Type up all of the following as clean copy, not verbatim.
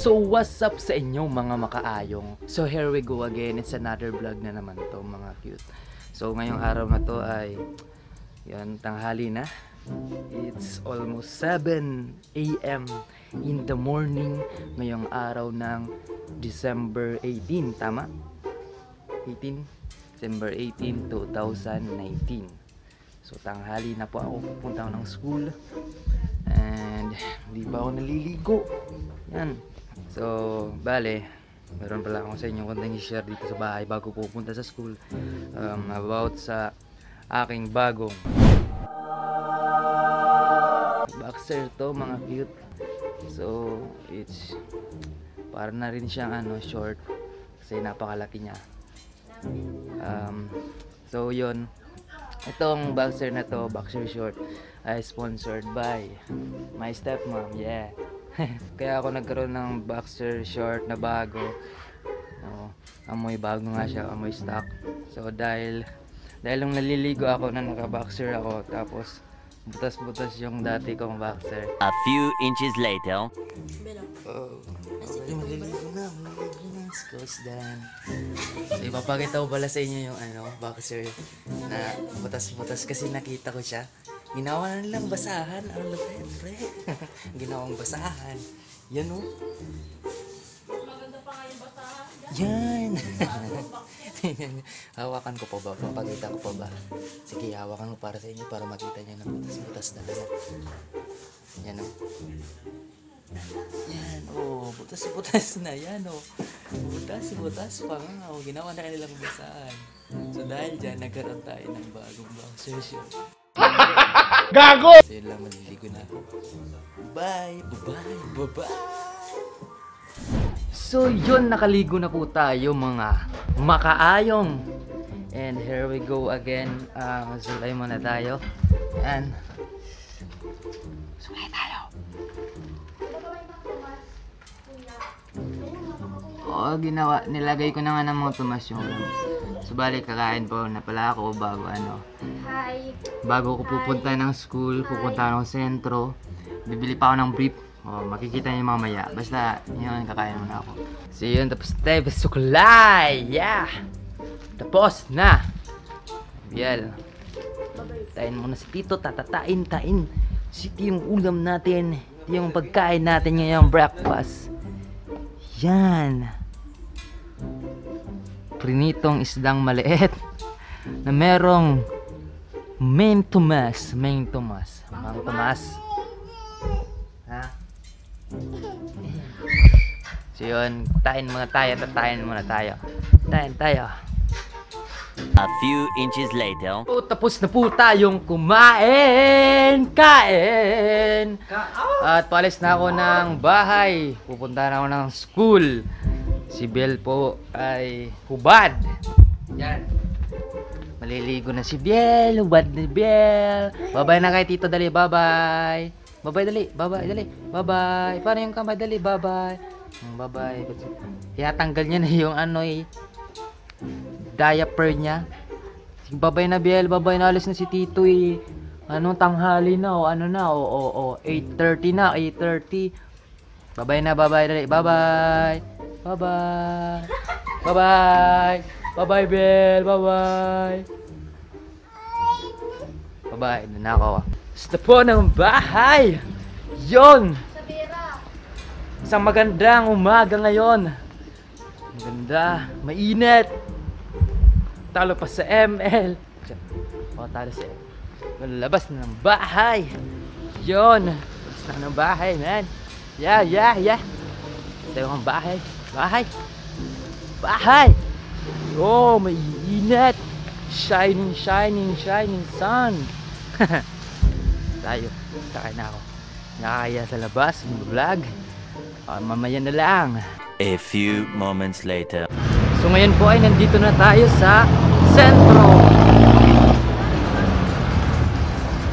So what's up sa inyo mga makaayong? So here we go again, it's another vlog na naman to mga cute. So ngayong araw na to ay yan, tanghali na. It's almost 7 AM in the morning ngayong araw ng December 18, tama? 18? December 18, 2019. So tanghali na po ako, pupunta ako ng school. And hindi pa ako naliligo. Yan. So, bale, meron pala akong sa inyo konting i-share dito sa bahay bago pupunta sa school. About sa aking bagong boxer to mga cute. So, it's para na rin siyang short kasi napakalaki niya. So, yun. Itong boxer na to, boxer short, ay sponsored by my stepmom. Yeah. Kaya ako nagkaroon ng boxer short na bago. Amoy bago nga siya, amoy stock. So dahil nung naliligo ako na naka-boxer ako, tapos butas-butas yung dati kong boxer. A few inches later. Oh, maliligo na. Goes down. So, ipapakita ko pala sa inyo yung boxer na butas-butas kasi nakita ko siya. Ginawa na nilang basahan. Ang lupit, pre. Ginawang basahan. Yan o. Maganda pa nga yung basahan. Yan. Hawakan ko pa ba? Papakita ko pa ba? Sige, hawakan ko para sa inyo para makita nyo na butas-butas talaga. Yan o. Yan o. Butas-butas na. Yan o. Butas-butas pa nga. O, ginawa na nilang basahan. So dahil dyan, nagkaroon tayo ng bagong boxer short. Gago! So yun lang, maliligo na ako. Bye! Bye! Bye! So yun, nakaligo na po tayo mga makaayong. And here we go again. Sulay muna tayo. And sulay tayo. Oo, ginawa. Nilagay ko na nga ng mga tumas yung subali kakain po na pala ako bago bago ko pupunta ng school, pupunta ng sentro. Bibili pa ako ng brief. Makikita niyo mamaya. Basta yun, kakain muna ako. So yun, tapos tayo suklay. Yeah! Tapos na. Biel. Tayin muna si Tito, tatatain. Si Tito yung ulam natin. Ito yung pagkain natin ngayong breakfast. Yan. Prinitong isdang maliit na merong Mang Tomas. Ha? So yun, tatayin muna tayo. A few inches later. Oh, tapos na po tayong kumain. At paalis na ako ng bahay. Pupunta na ako ng school. Si Biel po ay hubad. Yan. Maliligo na si Biel. Hubad ni Biel. Bye-bye na kay Tito. Dali, bye-bye. Bye-bye, dali. Bye-bye. Paano yung kamay? Dali, bye-bye. Bye-bye. Tanggal niya na yung diaper niya. Bye-bye na Biel. Bye-bye na. Alis na si Tito eh. Tanghali na o 8:30 na. 8:30. Bye-bye na. Bye-bye, dali. Bye-bye. Bye-bye. Bye-bye. Bye-bye, Biel. Bye-bye. Bye-bye. Doon na ako. Gusto po ng bahay. Yon. Isang magandang umaga ngayon. Maganda. Mainit. Talo pa sa ML. Talo sa ML. Malabas na ng bahay. Yon. Labas na ng bahay, man. Yeah. Tayo ang bahay. Oh, may init. Shining sun. Tayo. Sakay na ako. Nakakaya sa labas. Mag-vlog. Mamaya na lang. A few moments later. So ngayon po ay nandito na tayo sa sentro.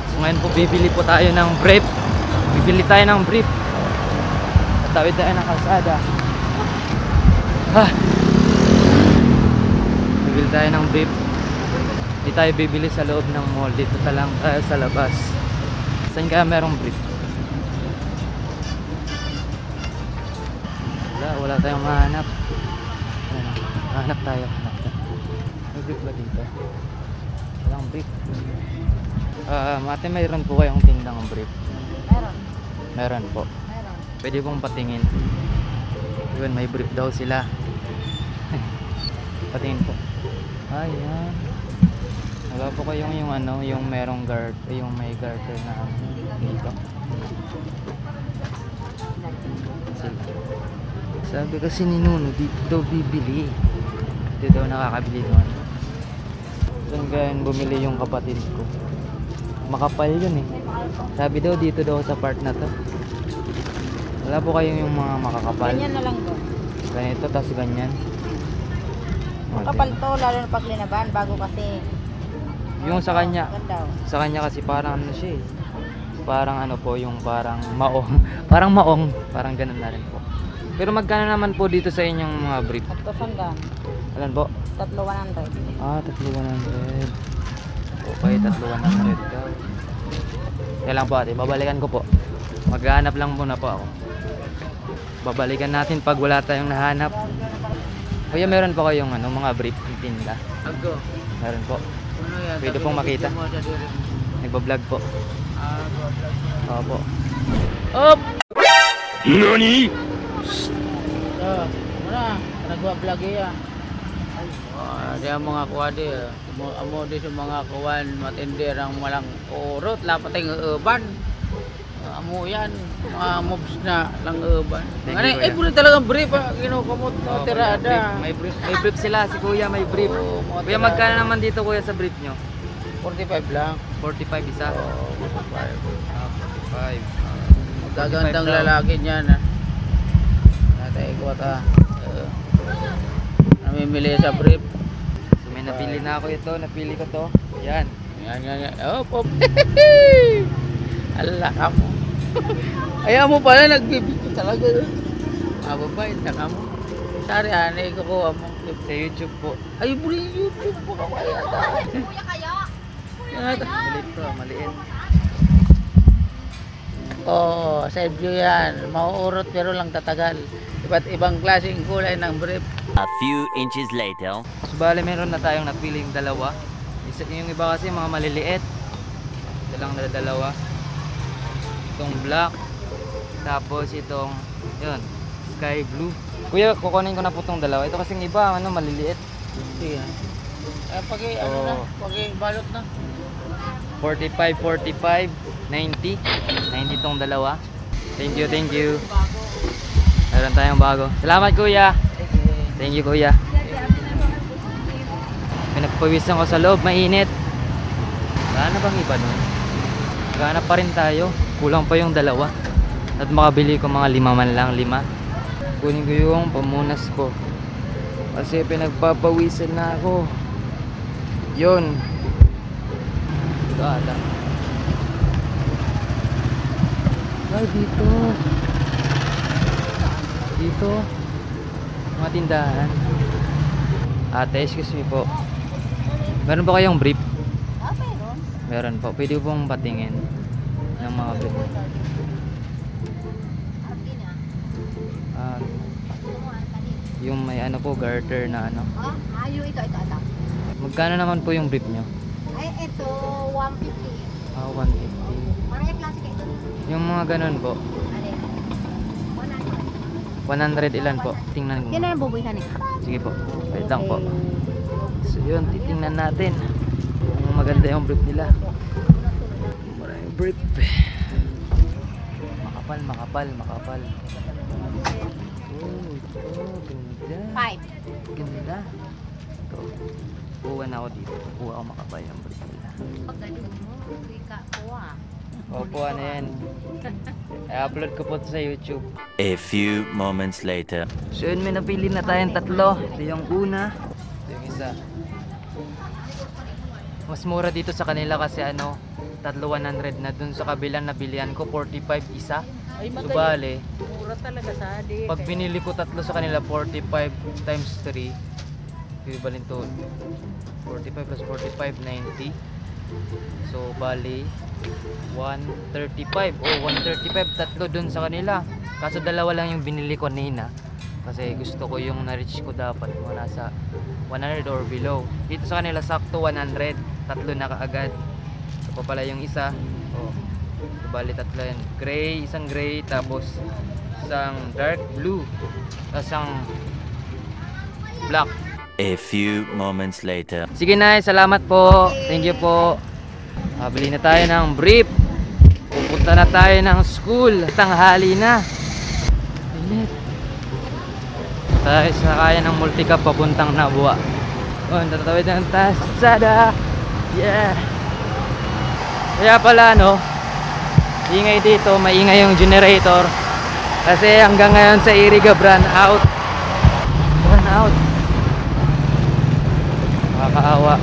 So ngayon po bibili po tayo ng brief. Tatawid tayo ng kalsada. Bibili tayo ng brief. Hindi tayo bibili sa loob ng mall. Dito lang tayo sa labas. Saan kaya merong brief? wala tayong mahanap. Ayan, hanap tayo. May brief ba dito? Walang brief. Ate, mayroon po kayong tindang brief? Meron. Meron po. Meron. Pwede pong patingin. Yun, may brief daw sila. Patingin po. Ayan. Wala po kayong yung ano, yung merong guard, yung may garter na dito. Sila. Sabi kasi ni Nuno, dito daw bibili. Dito daw nakakabili doon. Doon ganyan bumili yung kapatid ko. Makapal yun eh. Sabi daw dito daw sa part na to. Wala po kayong yung mga makakapal. Ganyan na lang to. Ganito, tas ganyan. Kapal to, lalo na pag linaban, bago kasi. Yung sa kanya, Ganda. sa kanya kasi parang ano siya eh. Parang ano po, yung parang maong. Parang maong, parang ganun na rin po. Pero magkano naman po dito sa inyong mga brief? At sanggan. Alam po? 3,100. 3,100. Okay, 3,100 daw. Yan lang po ate, babalikan ko po. Maghahanap lang muna po ako. Babalikan natin pag wala tayong nahanap. Kuya, meron po kayong ano, mga brief tinda? Ago. Meron po. Ano yan? Pwede pong makita. Nagbablog po. Opo. Up! NANI?! Mana? Nagwa-vlog iya. Di ang mga kuha di. Amo di sa mga kuwan matindi ang malang urot. Lapatay ng uban. Amo yan. Mga mobs na lang uban. Thank Ano you, eh, kuya. puro talagang brief ha. Kinukumot na Oh, tirada. May brief sila, si kuya may brief. Oo, mga Kuya, tirada. magkano naman dito kuya sa brief nyo? 45 lang. 45 isa? Oo, 45. 45. Magagandang 45 daw. lalaki niyan ha. Natay ko ta. Namimili sa brief. So may napili na ako ito, napili ko to. Yan. Yan. Op. Ala ka mo. Ayaw mo pala, nagbibigyo talaga. Mababait na ka mo. Sari, anay ko kuha mo. Sa YouTube po. Ay, buli YouTube po ka kaya. Kuya kaya? Maliit to, maliit. Oo, sa view yan. Mauurot pero lang tatagal. Iba't ibang klaseng kulay ng brief. A few inches later. So bale meron na tayong napiling dalawa. Yung iba kasi mga maliliit. Ito lang na dalawa. Itong black. Tapos itong, yun, sky blue. Kuya, kukunin ko na po itong dalawa. Ito kasing iba, ano, maliliit. Sige. Ano na, balot na. 45, 45, 90. 90 itong dalawa. Thank you. Meron tayong bago. Salamat kuya. Thank you kuya. Pinagpawisan ko sa loob, mainit. Wala na bang iba nun? Maghanap pa rin tayo. Kulang pa yung dalawa. At makabili ko mga 5 man lang, 5. Kunin ko yung pamunas ko. Kasi pinagpapawisan na ako. Yun. Ito ata. Ay, dito. Dito. Mga tindahan. Ate, excuse me po. Meron ba kayong brief? Meron. Meron po. Pwede pong patingin ng mga brief. Yung may ano po, garter na ano. Ayo ito. Magkano naman po yung brief nyo? Ay, ito, 150. 150. Parang yung klase ka ito. Yung mga ganun po. Ano? 100 ilan po? Tingnan ko. Yan na lang bubuihan eh. Sige po. Wait lang po. So yun, titingnan natin. Kung maganda yung brief nila. Maraming brief. Makapal. Oh, ito. Ganda. 5. Ganda. Ito. Kuha na ako dito. Kuha ako makapal yung brief nila. Pagdating mo, hindi ka kuha. Opo, ano yan. I-upload ko po ito sa YouTube. A few moments later. So yun, may napili na tayong tatlo. Ito yung una. Ito yung isa. Mas mura dito sa kanila kasi ano, 3,100 na. Dun sa kabilang nabilihan ko, 45 isa. Ay, So bale, mura talaga sa adik. pag binili ko tatlo sa kanila, 45 times 3, equivalent to 45 plus 45, 90. So bali 135 o 135 tatlo dun sa kanila. Kaso dalawa lang yung binili ko kanina. Kasi gusto ko yung na-reach ko dapat mga nasa 100 or below. Dito sa kanila sakto 100. Tatlo na kaagad. So pa pala yung isa. Oh. So, bali tatlo yan. Gray, isang gray, tapos isang dark blue, isang black. A few moments later. Sige na, salamat po. Thank you po. Bili na tayo ng brief. Pupunta na tayo ng school. Tanghali na. Init. Tayo sakaya ng multicab papuntang Nabua. Oh, natatawid ng Tasada. Yeah. Kaya pala no, ingay dito, maingay yung generator. Kasi hanggang ngayon sa Iriga brand out. Brand out. Nakakaawa.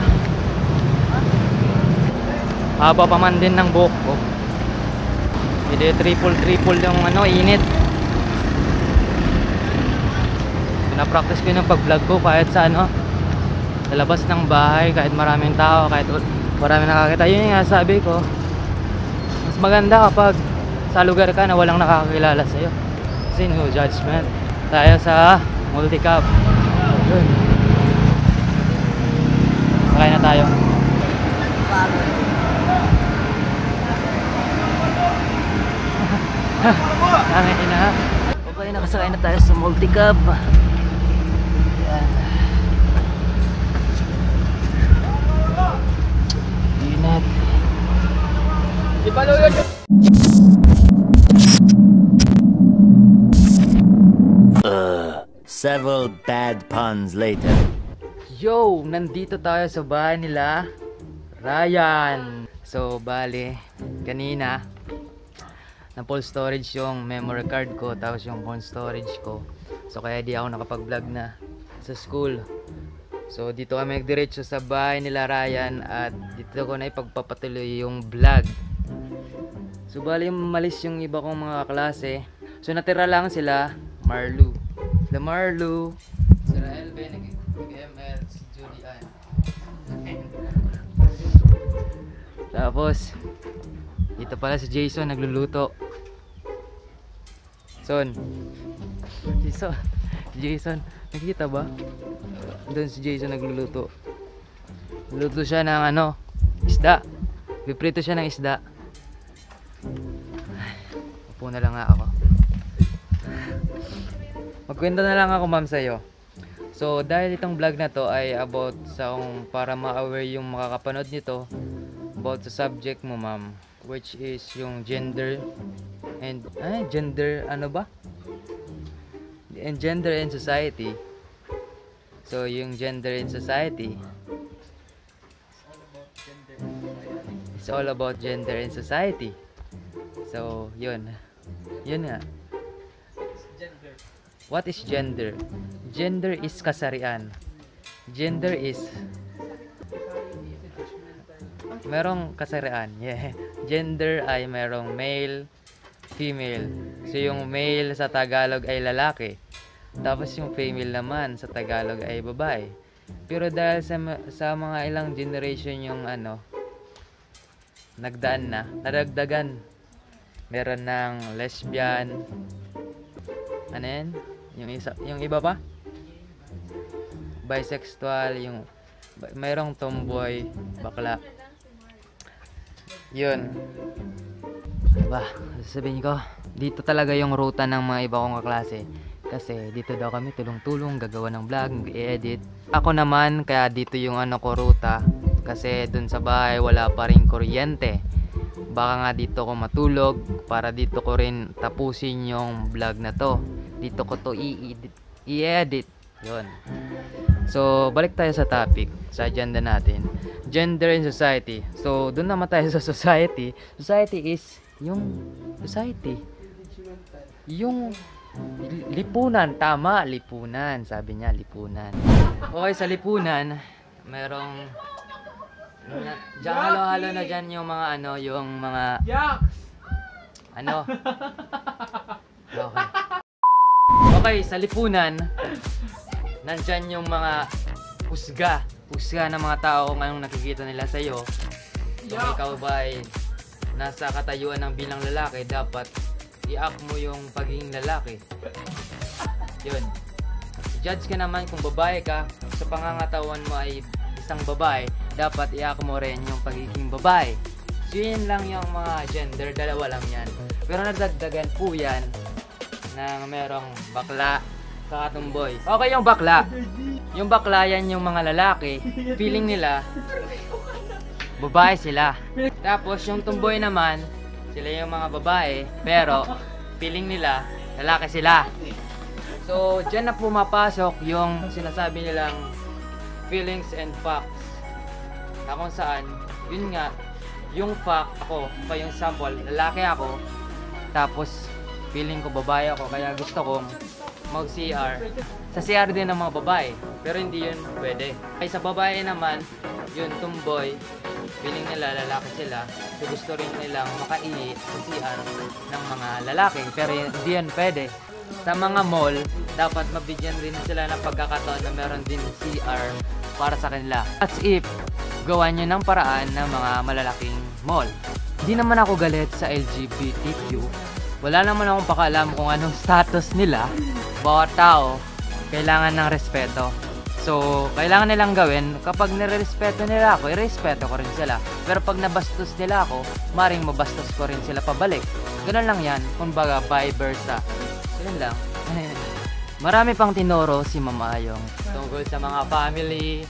Haba pa man din ng buhok ko. Hindi triple yung ano, init. Pinapractice ko yung pag-vlog ko kahit sa ano, sa labas ng bahay, kahit maraming tao, kahit maraming nakakita. Yun yung nga sabi ko, mas maganda kapag sa lugar ka na walang nakakakilala sa'yo. Kasi no judgment. Tayo sa multicab. Yun. Sakay na tayo. Tangin ina. Okay, nakasakay na tayo sa multicab. Yan. Init. Several bad puns later. Yo, nandito tayo sa bahay nila Ryan. So, bali, kanina na full storage yung memory card ko, tapos yung phone storage ko. So, kaya di ako nakapag-vlog na sa school. So, dito kami nagdiretso sa bahay nila Ryan at dito ko na ipagpapatuloy yung vlog. So, bali, malis yung iba kong mga klase. So, natira lang sila Marlu. The Marlu, si Rael Ben, nag-ML, si Judy Ann. Tapos, dito pala si Jason nagluluto. Jason, nakikita ba? Doon si Jason nagluluto. Luto siya ng ano, isda. Piprito siya ng isda. Upo na lang nga ako. Magkwento na lang ako ma'am sa'yo. So dahil itong vlog na to ay about sa para ma-aware yung makakapanood nito about sa subject mo ma'am, which is yung gender and gender in society. So yung gender in society, it's all about gender in society. So yun nga. What is gender? Gender is kasarian. Gender is merong kasarian. Yeah. Gender ay merong male, female. So yung male sa Tagalog ay lalaki. Tapos yung female naman sa Tagalog ay babae. Pero dahil sa mga ilang generation yung ano, nagdaan na, nadagdagan. Meron ng lesbian. Ano yan? Yung iba pa? Bisexual, yung mayroong tomboy, bakla. Yun. Ba, sasabihin ko, dito talaga yung ruta ng mga iba kong kaklase. Kasi dito daw kami tulong-tulong, gagawa ng vlog, mag-edit. Ako naman, kaya dito yung ano ko ruta. Kasi dun sa bahay wala pa rin kuryente. Baka nga dito ko matulog para dito ko rin tapusin yung vlog na to. Dito ko to i-edit. Yun. So, balik tayo sa topic, sa agenda natin. Gender in society. So, doon naman tayo sa society. Society is yung society. Yung lipunan. Tama, lipunan. Sabi niya, lipunan. Okay, sa lipunan, merong diyan halo-halo na dyan yung mga ano, yung mga ano. Okay. Okay, sa lipunan, nandyan yung mga husga ng mga tao kung anong nakikita nila sa'yo. Kung ikaw ba ay nasa katayuan ng bilang lalaki, dapat i-up mo yung pagiging lalaki. Yun. judge ka naman kung babae ka, sa pangangatawan mo ay isang babae, dapat iyak mo rin yung pagiging babae. So yun lang yung mga gender, dalawa lang yan. Pero nadagdagan po yan na merong bakla, kakatumboy. Okay yung bakla. Yung bakla yan yung mga lalaki, feeling nila babae sila. Tapos yung tumboy naman, sila yung mga babae, pero feeling nila lalaki sila. So, dyan na pumapasok yung sinasabi nilang feelings and facts. Na kung saan, yun nga, yung fact ako, pa yung sample, lalaki ako, tapos feeling ko babae ako, kaya gusto kong mag-CR. Sa CR din ng mga babae, pero hindi yun pwede. Ay sa babae naman, yun tumboy, feeling nila lalaki sila, so gusto rin nilang makaihi sa CR ng mga lalaki, pero hindi yan pwede. Sa mga mall, dapat mabigyan rin sila ng pagkakataon na meron din CR para sa kanila. As if, gawa nyo ng paraan ng mga malalaking mall. Hindi naman ako galit sa LGBTQ. Wala naman akong pakaalam kung anong status nila. Bawat tao, kailangan ng respeto. So, kailangan nilang gawin, kapag nire-respeto nila ako, i-respeto ko rin sila. Pero pag nabastos nila ako, maring mabastos ko rin sila pabalik. Ganun lang yan, kumbaga vice versa. Ganun lang. Marami pang tinuro si Mama Ayong tungkol sa mga family,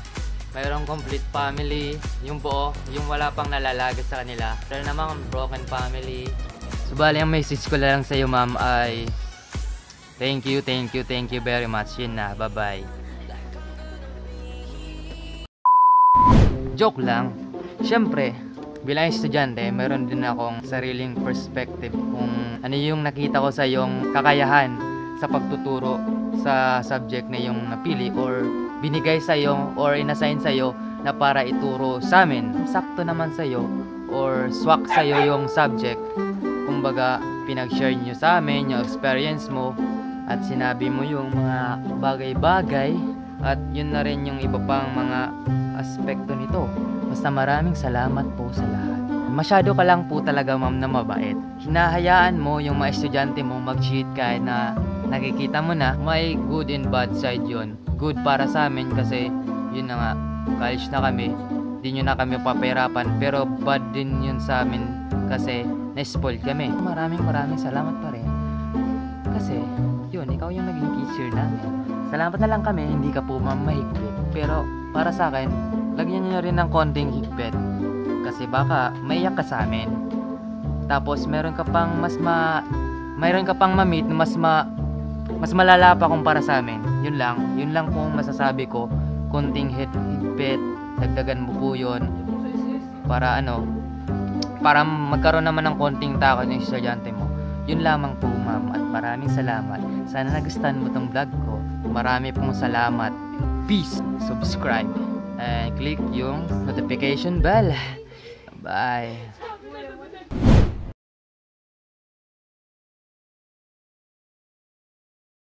mayroong complete family, yung buo, yung wala pang nalalagas sa kanila. Pero namang broken family. Subali ang message ko lang sa iyo, ma'am, ay thank you very much. Yun na, bye-bye. Joke lang. Siyempre, bilang estudyante, meron din akong sariling perspective kung ano yung nakita ko sa iyong kakayahan sa pagtuturo sa subject na yung napili or binigay sa iyo or inassign sa iyo na para ituro sa amin. Sakto naman sa iyo or swak sa iyo yung subject. Kumbaga, pinag-share nyo sa amin yung experience mo at sinabi mo yung mga bagay-bagay at yun na rin yung iba pang mga aspekto nito. Basta maraming salamat po sa lahat. Masyado ka lang po talaga, ma'am, na mabait. Hinahayaan mo yung mga estudyante mo mag-cheat kahit na nakikita mo na may good and bad side yun. Good para sa amin kasi yun na nga, college na kami, di nyo na kami papahirapan, pero bad din yun sa amin kasi na-spoil kami. Maraming salamat pa rin kasi yun, ikaw yung naging teacher namin. Salamat na lang kami, hindi ka po, ma'am, mahigpit, pero para sa akin, lagyan nyo rin ng konting higpit kasi baka maiyak ka sa amin. Tapos meron ka pang mayroon ka pang ma-meet na mas malala pa kumpara sa amin. Yun lang po masasabi ko. Konting higpit, dagdagan mo po yun para para magkaroon naman ng konting takot yung estudyante mo. Yun lamang po, ma'am, at maraming salamat. Sana nagustuhan mo tong vlog ko. Marami pong salamat. Peace. Subscribe and click yung notification bell. Bye.